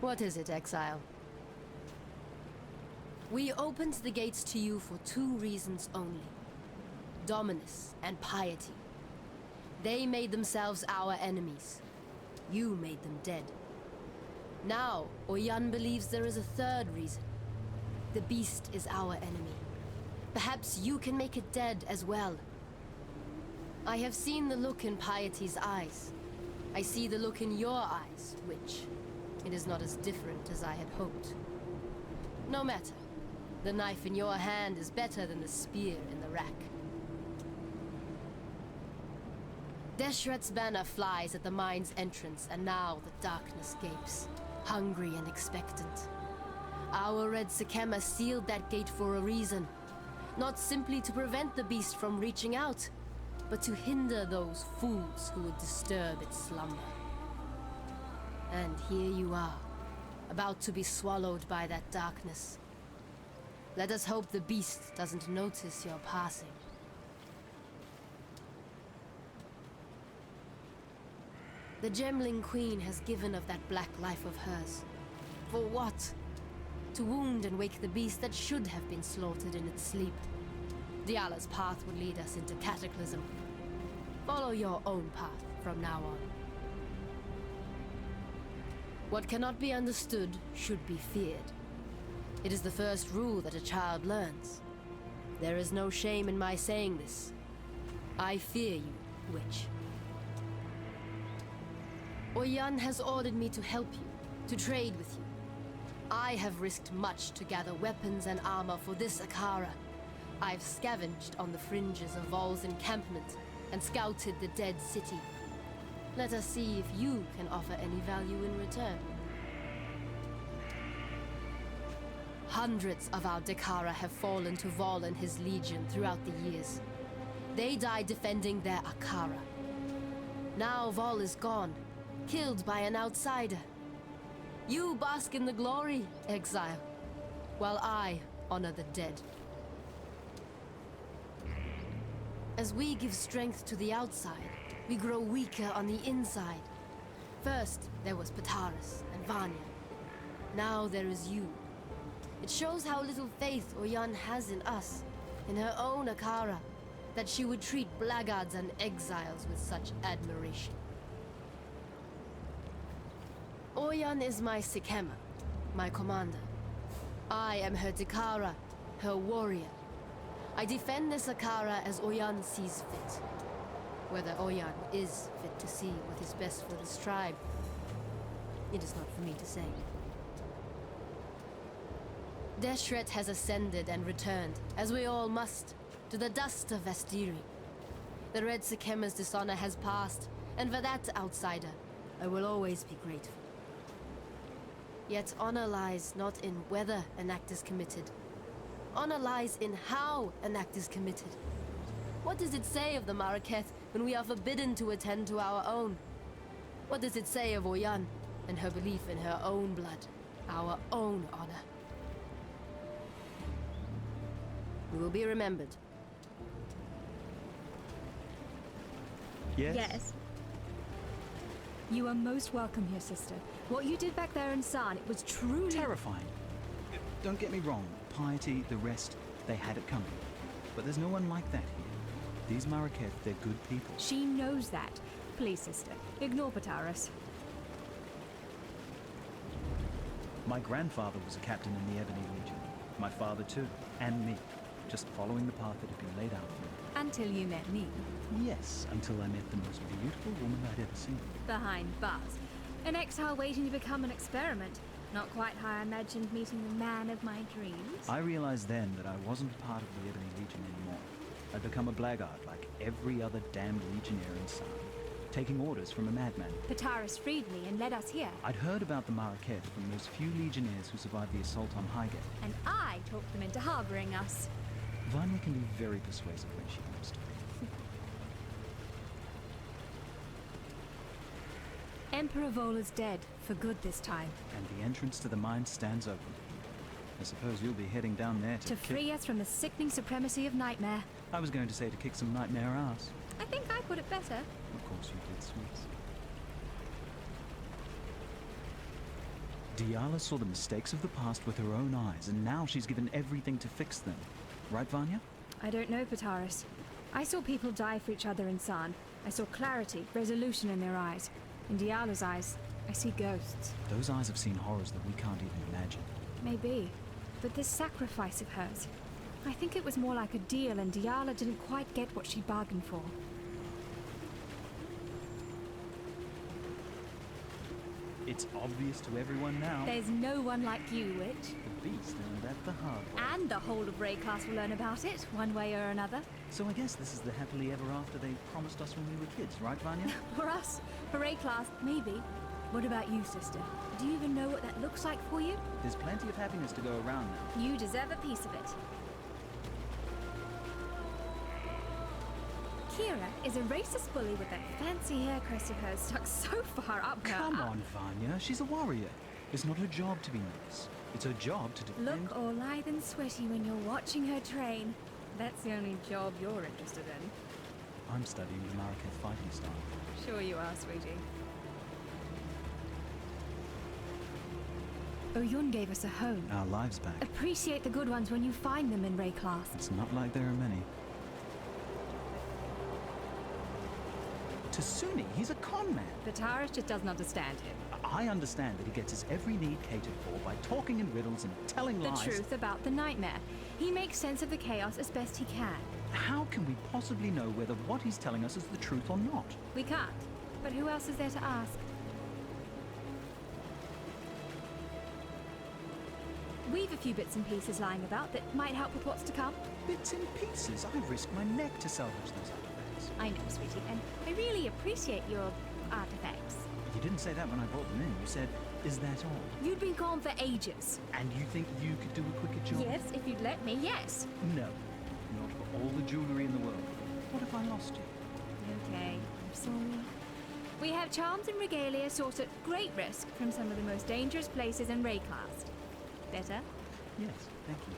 What is it, Exile? We opened the gates to you for two reasons only. Dominus and piety. They made themselves our enemies. You made them dead. Now, Oyan believes there is a third reason. The beast is our enemy. Perhaps you can make it dead as well. I have seen the look in Piety's eyes. I see the look in your eyes, which it is not as different as I had hoped. No matter. The knife in your hand is better than the spear in the rack. Deshret's banner flies at the mine's entrance, and now the darkness gapes, hungry and expectant. Our Red Sekema sealed that gate for a reason. Not simply to prevent the beast from reaching out, but to hinder those fools who would disturb its slumber. And here you are, about to be swallowed by that darkness. Let us hope the beast doesn't notice your passing. The Gemling Queen has given of that black life of hers. For what? To wound and wake the beast that should have been slaughtered in its sleep. Diala's path would lead us into Cataclysm. Follow your own path from now on. What cannot be understood should be feared. It is the first rule that a child learns. There is no shame in my saying this. I fear you, witch. Oyan has ordered me to help you, to trade with you. I have risked much to gather weapons and armor for this Akara. I've scavenged on the fringes of Vol's encampment and scouted the dead city. Let us see if you can offer any value in return. Hundreds of our Dakara have fallen to Vol and his legion throughout the years. They died defending their Akara. Now Vol is gone, killed by an outsider. You bask in the glory, Exile, while I honor the dead. As we give strength to the outside, we grow weaker on the inside. First, there was Pataris and Vanya. Now there is you. It shows how little faith Oyan has in us, in her own Akara, that she would treat blackguards and exiles with such admiration. Oyan is my Sekema, my commander. I am her Dakara, her warrior. I defend this Akara as Oyan sees fit. Whether Oyan is fit to see what is best for this tribe, it is not for me to say. Deshret has ascended and returned, as we all must, to the dust of Vastiri. The Red Sekema's dishonor has passed, and for that, outsider, I will always be grateful. Yet honor lies not in whether an act is committed. Honor lies in how an act is committed. What does it say of the Maraketh when we are forbidden to attend to our own? What does it say of Oyan and her belief in her own blood, our own honor? We will be remembered. Yes? Yes. You are most welcome here, sister. What you did back there in San, it was truly Terrifying. Don't get me wrong. Piety, the rest, they had it coming. But there's no one like that here. These Maraketh, they're good people. She knows that. Please, sister, ignore Pataris. My grandfather was a captain in the Ebony Legion. My father too, and me. Just following the path that had been laid out for me. Until you met me. Yes, until I met the most beautiful woman I'd ever seen. Behind bars. An exile waiting to become an experiment. Not quite how I imagined meeting the man of my dreams. I realized then that I wasn't part of the Ebony Legion anymore. I'd become a blackguard like every other damned legionnaire in San, taking orders from a madman. Pataris freed me and led us here. I'd heard about the Maraketh from those few legionnaires who survived the assault on Highgate. And I talked them into harboring us. Vanya can be very persuasive when she comes to it. Emperor Vol is dead, for good this time. And the entrance to the mine stands open. I suppose you'll be heading down there To free us from the sickening supremacy of Nightmare. I was going to say to kick some nightmare ass. I think I put it better. Of course you did, sweets. Diala saw the mistakes of the past with her own eyes, and now she's given everything to fix them. Right, Vanya? I don't know, Pataris. I saw people die for each other in San. I saw clarity, resolution in their eyes. In Diala's eyes, I see ghosts. Those eyes have seen horrors that we can't even imagine. Maybe. But this sacrifice of hers, I think it was more like a deal and Diala didn't quite get what she bargained for. It's obvious to everyone now. There's no one like you, Witch. The beast learned that the hard way. And the whole of Ray class will learn about it, one way or another. So I guess this is the happily ever after they promised us when we were kids, right, Vanya? For us, for Ray class, maybe. What about you, sister? Do you even know what that looks like for you? There's plenty of happiness to go around now. You deserve a piece of it. Kira is a racist bully with that fancy hair crest of hers stuck so far up her. Come on, Vanya. She's a warrior. It's not her job to be nice. It's her job to defend... Look all lithe and sweaty when you're watching her train. That's the only job you're interested in. I'm studying the Marrakech fighting style. Sure you are, sweetie. Oyun gave us a home. Our lives back. Appreciate the good ones when you find them in Ray class. It's not like there are many. Tasuni, he's a con man. Pataris just doesn't understand him. I understand that he gets his every need catered for by talking in riddles and telling lies. The truth about the nightmare. He makes sense of the chaos as best he can. How can we possibly know whether what he's telling us is the truth or not? We can't. But who else is there to ask? We've a few bits and pieces lying about that might help with what's to come. Bits and pieces. I risk my neck to salvage those artifacts. I know, sweetie, and I really appreciate your artifacts. You didn't say that when I brought them in. You said, is that all? You'd been gone for ages. And you think you could do a quicker job? Yes, if you'd let me, yes. No. Not for all the jewelry in the world. What if I lost you? Okay, I'm sorry. We have charms and regalia sourced at great risk from some of the most dangerous places in Ray class. Better? Yes, thank you.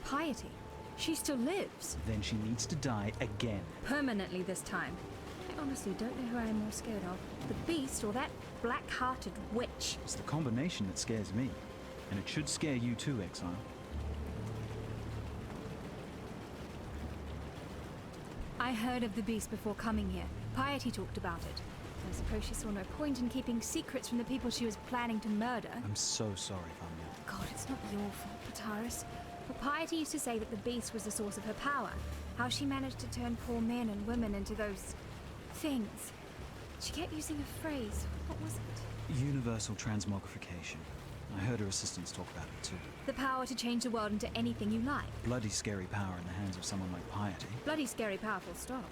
Piety. She still lives. Then she needs to die again. Permanently this time. I honestly don't know who I am more scared of. The beast or that black-hearted witch. It's the combination that scares me. And it should scare you too, Exile. I heard of the beast before coming here. Piety talked about it. I suppose she saw no point in keeping secrets from the people she was planning to murder. I'm so sorry, Vanya. God, it's not your fault, Pataris. But Piety used to say that the beast was the source of her power. How she managed to turn poor men and women into those... things. She kept using a phrase. What was it? Universal transmogrification. I heard her assistants talk about it too. The power to change the world into anything you like. Bloody scary power in the hands of someone like Piety. Bloody scary powerful stop.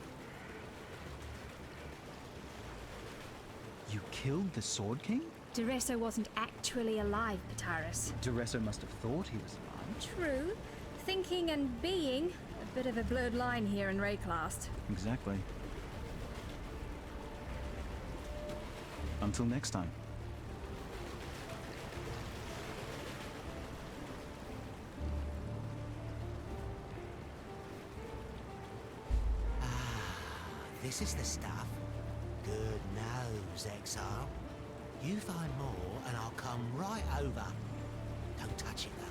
You killed the Sword King? Duresso wasn't actually alive, Pataris. Duresso must have thought he was alive. True. Thinking and being. A bit of a blurred line here in Ray class. Exactly. Until next time. This is the stuff. Good nose, Exile. You find more and I'll come right over. Don't touch it though.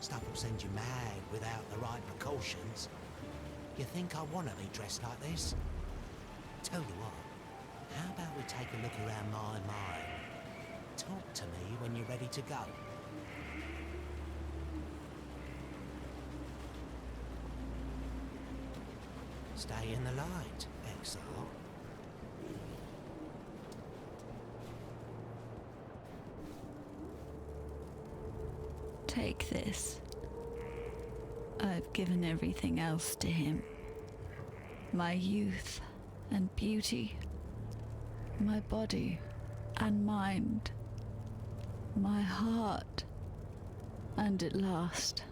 Stuff will send you mad without the right precautions. You think I want to be dressed like this? Tell you what, how about we take a look around my mind? Talk to me when you're ready to go. Stay in the light, Exile. Take this. I've given everything else to him. My youth and beauty. My body and mind. My heart. And at last,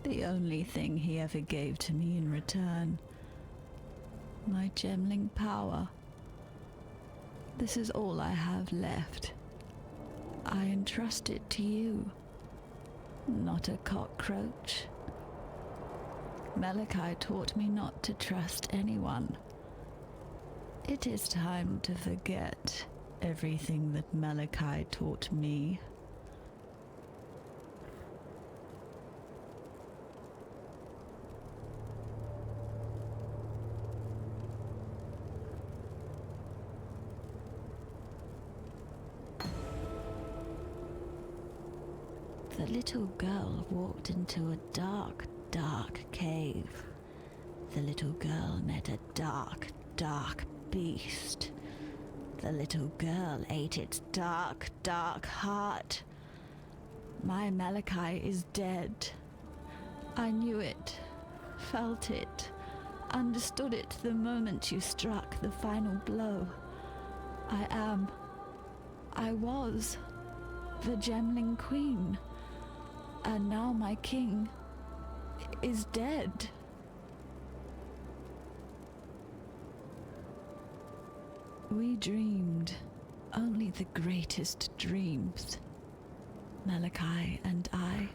the only thing he ever gave to me in return. My gemling power. This is all I have left. I entrust it to you. Not a cockroach. Malachi taught me not to trust anyone. It is time to forget everything that Malachi taught me. The little girl walked into a dark, dark cave. The little girl met a dark, dark beast. The little girl ate its dark, dark heart. My Malachi is dead. I knew it, felt it, understood it the moment you struck the final blow. I was the Gemling Queen. And now my king is dead. We dreamed only the greatest dreams, Malachi and I.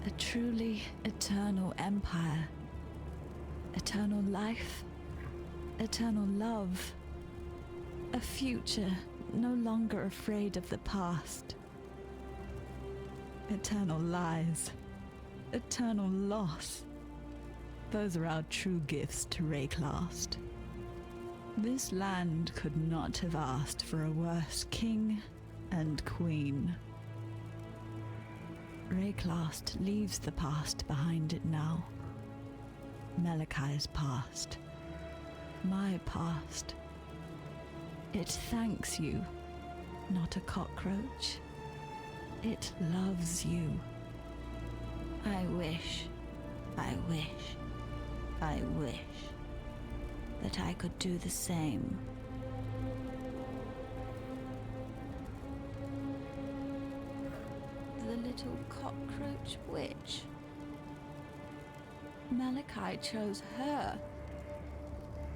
A truly eternal empire, eternal life, eternal love, a future no longer afraid of the past. Eternal lies, eternal loss. Those are our true gifts to Rayclast. This land could not have asked for a worse king and queen. Rayclast leaves the past behind it now. Malachi's past. My past. It thanks you, not a cockroach. It loves you. I wish that I could do the same. The little cockroach witch. Malachi chose her.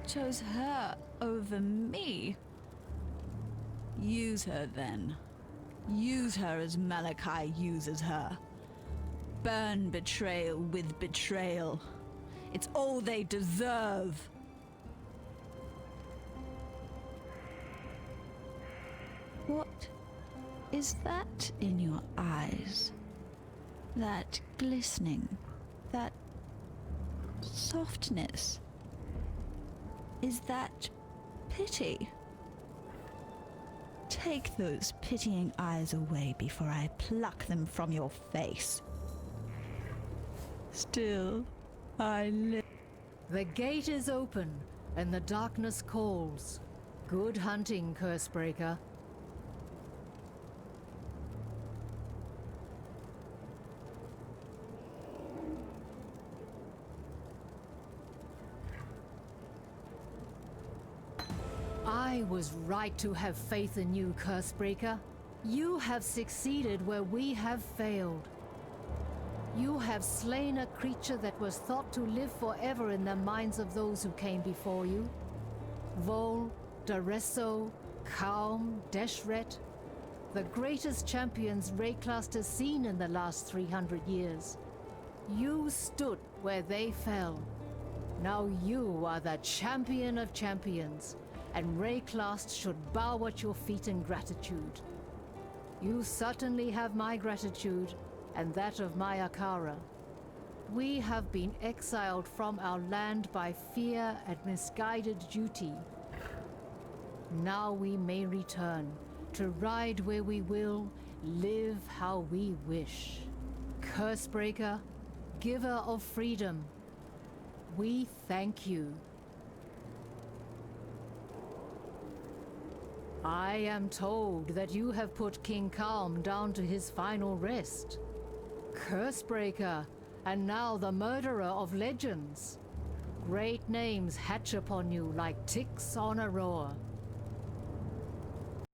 Chose her over me. Use her then. Use her as Malachi uses her. Burn betrayal with betrayal. It's all they deserve. What is that in your eyes? That glistening, that softness? Is that pity? Take those pitying eyes away before I pluck them from your face. Still, I live. The gate is open, and the darkness calls. Good hunting, Cursebreaker. I was right to have faith in you, Cursebreaker. You have succeeded where we have failed. You have slain a creature that was thought to live forever in the minds of those who came before you. Vol, Daresso, Kaum, Deshret, the greatest champions Rayclast has seen in the last 300 years. You stood where they fell. Now you are the champion of champions, and Rayclast should bow at your feet in gratitude. You certainly have my gratitude, and that of my Akara. We have been exiled from our land by fear and misguided duty. Now we may return, to ride where we will, live how we wish. Cursebreaker, giver of freedom, we thank you. I am told that you have put King Calm down to his final rest. Cursebreaker, and now the murderer of legends. Great names hatch upon you like ticks on a roar.